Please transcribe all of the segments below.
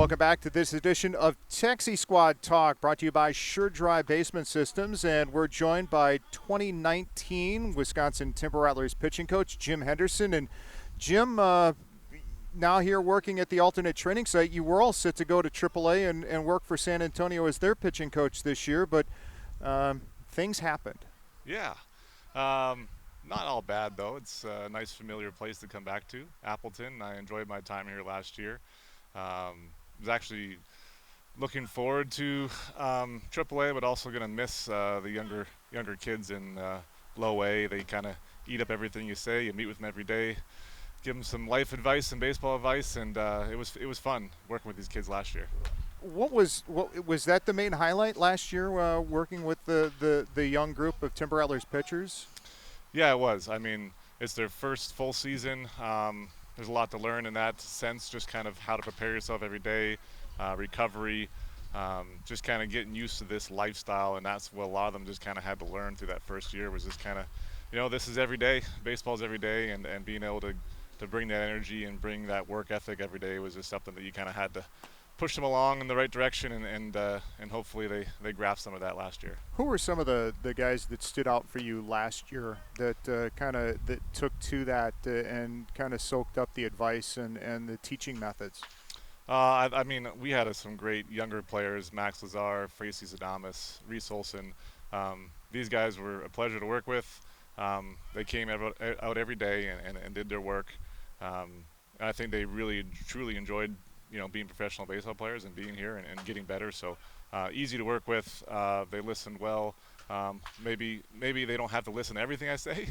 Welcome back to this edition of Taxi Squad Talk, brought to you by Sure Basement Systems, and we're joined by 2019 Wisconsin Timber Rattlers pitching coach Jim Henderson. And Jim, now here working at the alternate training site, you were all set to go to AAA and work for San Antonio as their pitching coach this year, but things happened. Yeah. Not all bad, though. It's a nice, familiar place to come back to, Appleton. I enjoyed my time here last year. Was actually looking forward to AAA, but also going to miss the younger kids in low A. They kind of eat up everything you say. You meet with them every day, give them some life advice and baseball advice, and it was fun working with these kids last year. What was that the main highlight last year, working with the young group of Timber Rattlers pitchers? Yeah, it was. I mean, it's their first full season. There's a lot to learn in that sense, just kind of how to prepare yourself every day, recovery, just kind of getting used to this lifestyle, and that's what a lot of them just kind of had to learn through that first year was just kind of, this is every day, baseball's every day, and being able to bring that energy and bring that work ethic every day was just something that you kind of had to push them along in the right direction, and hopefully they grasped some of that last year. Who were some of the guys that stood out for you last year that that took to that and kind of soaked up the advice and the teaching methods? I mean, we had some great younger players: Max Lazar, Facey Zadamas, Reese Olson. These guys were a pleasure to work with. They came out every day and did their work. I think they really truly enjoyed being professional baseball players and being here and getting better. So easy to work with. They listened well. Maybe they don't have to listen to everything I say,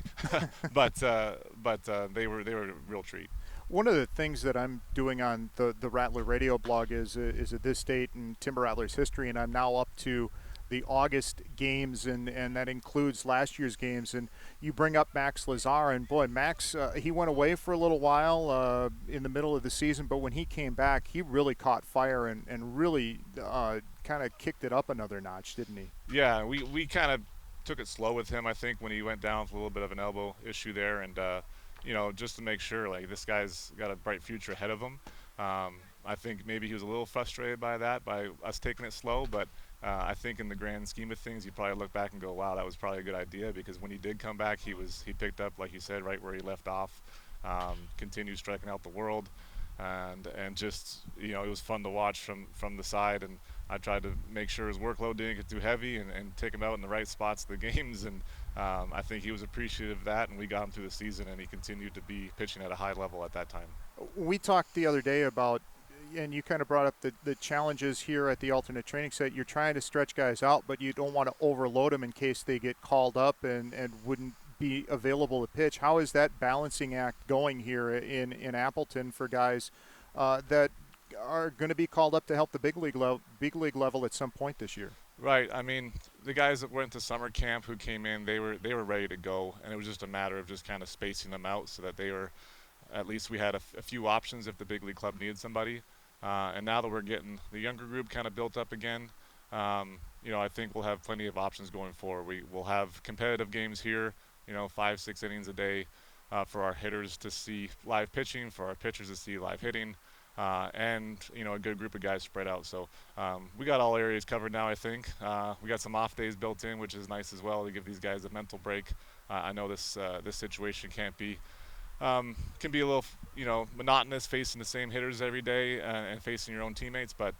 but they were a real treat. One of the things that I'm doing on the Rattler Radio blog is at this date in Timber Rattlers history, and I'm now up to the August games, and that includes last year's games. And you bring up Max Lazar, and boy, Max, he went away for a little while in the middle of the season, but when he came back, he really caught fire and really kind of kicked it up another notch, didn't he? Yeah, we kind of took it slow with him, I think, when he went down with a little bit of an elbow issue there, and just to make sure, like, this guy's got a bright future ahead of him. I think maybe he was a little frustrated by that, by us taking it slow, but I think in the grand scheme of things, you probably look back and go, wow, that was probably a good idea, because when he did come back, he picked up, like you said, right where he left off, continued striking out the world, and just, it was fun to watch from the side, and I tried to make sure his workload didn't get too heavy and take him out in the right spots of the games, and I think he was appreciative of that, and we got him through the season, and he continued to be pitching at a high level at that time. We talked the other day about, and you kind of brought up the challenges here at the alternate training site. You're trying to stretch guys out, but you don't want to overload them in case they get called up and wouldn't be available to pitch. How is that balancing act going here in Appleton for guys that are going to be called up to help the big league level at some point this year? Right. I mean, the guys that went to summer camp who came in, they were ready to go, and it was just a matter of just kind of spacing them out so that they were, at least we had a few options if the big league club needed somebody. And now that we're getting the younger group kind of built up again, I think we'll have plenty of options going forward. We will have competitive games here, 5-6 innings a day for our hitters to see live pitching, for our pitchers to see live hitting, and a good group of guys spread out. So we got all areas covered now, I think. We got some off days built in, which is nice as well to give these guys a mental break. I know this situation can be a little, monotonous facing the same hitters every day and facing your own teammates. But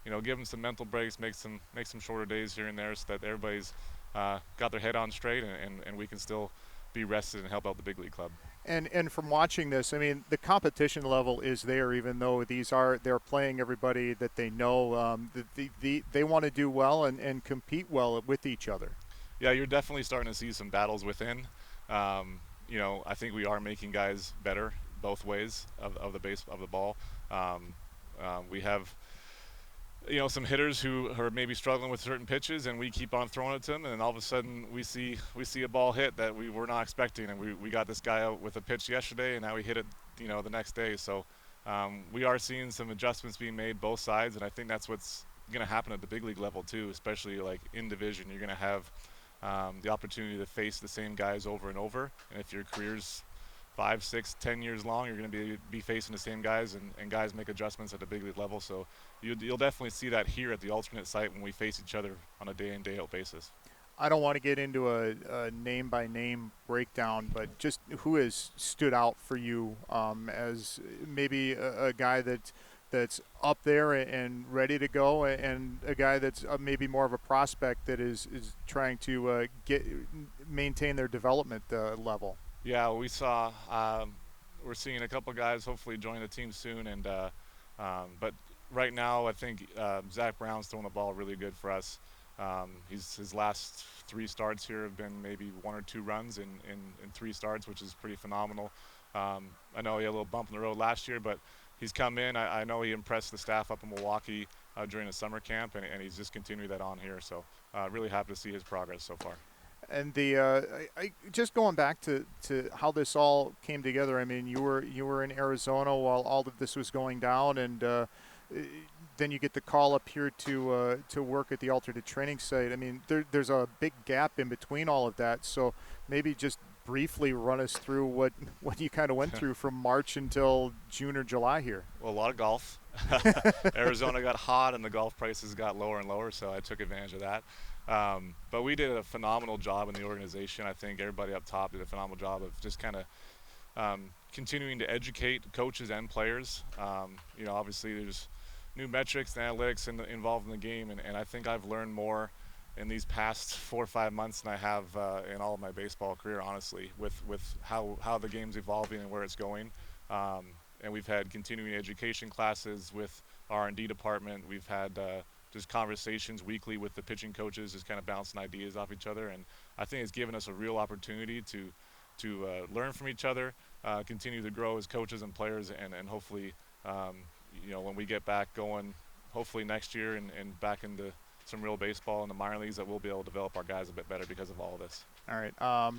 give them some mental breaks, make some shorter days here and there, so that everybody's got their head on straight and we can still be rested and help out the big league club. And from watching this, I mean, the competition level is there, even though they're playing everybody that they know. They want to do well and compete well with each other. Yeah, you're definitely starting to see some battles within. I think we are making guys better both ways of the ball. We have some hitters who are maybe struggling with certain pitches, and we keep on throwing it to them, and then all of a sudden we see a ball hit that we were not expecting, and we got this guy out with a pitch yesterday, and now we hit it the next day. So we are seeing some adjustments being made both sides, and I think that's what's going to happen at the big league level too, especially like in division. You're going to have the opportunity to face the same guys over and over, and if your career's 5, 6, 10 years long, you're going to be facing the same guys, and guys make adjustments at the big league level. So you'll definitely see that here at the alternate site when we face each other on a day in, day out basis. I don't want to get into a name by name breakdown, but just who has stood out for you as maybe a guy that's up there and ready to go, and a guy that's maybe more of a prospect that is trying to maintain their development level. Yeah, we saw. We're seeing a couple guys hopefully join the team soon, and but right now I think Zach Brown's throwing the ball really good for us. His last 3 starts here have been maybe 1 or 2 runs in 3 starts, which is pretty phenomenal. I know he had a little bump in the road last year, but he's come in. I know he impressed the staff up in Milwaukee during the summer camp, and he's just continued that on here. So really happy to see his progress so far. And the just going back to how this all came together. I mean, you were in Arizona while all of this was going down, and then you get the call up here to work at the alternate training site. I mean, there's a big gap in between all of that. So maybe just briefly run us through what you kind of went through from March until June or July here. Well, a lot of golf. Arizona got hot and the golf prices got lower and lower, so I took advantage of that. But we did a phenomenal job in the organization. I think everybody up top did a phenomenal job of just kind of continuing to educate coaches and players. Obviously there's new metrics and analytics involved in the game, and I think I've learned more in these past 4 or 5 months than I have in all of my baseball career, honestly, with how the game's evolving and where it's going. And we've had continuing education classes with R&D department. We've had just conversations weekly with the pitching coaches, just kind of bouncing ideas off each other. And I think it's given us a real opportunity to learn from each other, continue to grow as coaches and players, and hopefully, when we get back going, hopefully next year and back into some real baseball in the minor leagues, that we'll be able to develop our guys a bit better because of all of this. All right,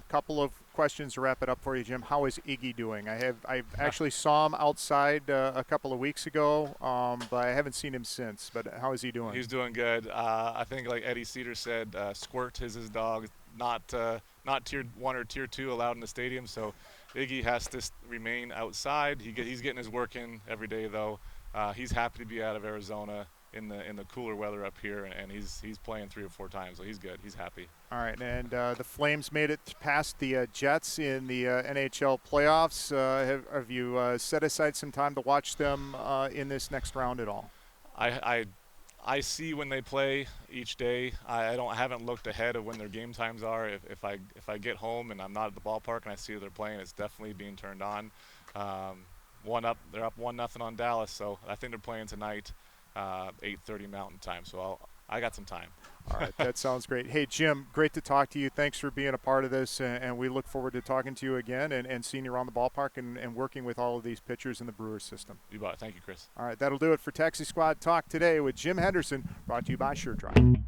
couple of questions to wrap it up for you, Jim. How is Iggy doing? I actually saw him outside a couple of weeks ago, but I haven't seen him since. But how is he doing? He's doing good. I think, like Eddie Cedar said, Squirt is his dog. Not tier 1 or tier 2 allowed in the stadium, so Iggy has to remain outside. He's getting his work in every day, though. He's happy to be out of Arizona in the cooler weather up here, and he's playing 3 or 4 times, so he's good. He's happy. All right, and the Flames made it past the Jets in the NHL playoffs. Have you set aside some time to watch them in this next round at all? I see when they play each day. I haven't looked ahead of when their game times are. If I get home and I'm not at the ballpark and I see they're playing, it's definitely being turned on. They're up 1-0 on Dallas, so I think they're playing tonight. 8:30 Mountain Time, so I got some time. All right, that sounds great. Hey, Jim, great to talk to you. Thanks for being a part of this, and we look forward to talking to you again and seeing you around the ballpark and working with all of these pitchers in the Brewers system. You bet. Thank you, Chris. All right, that'll do it for Taxi Squad Talk today with Jim Henderson, brought to you by SureDrive.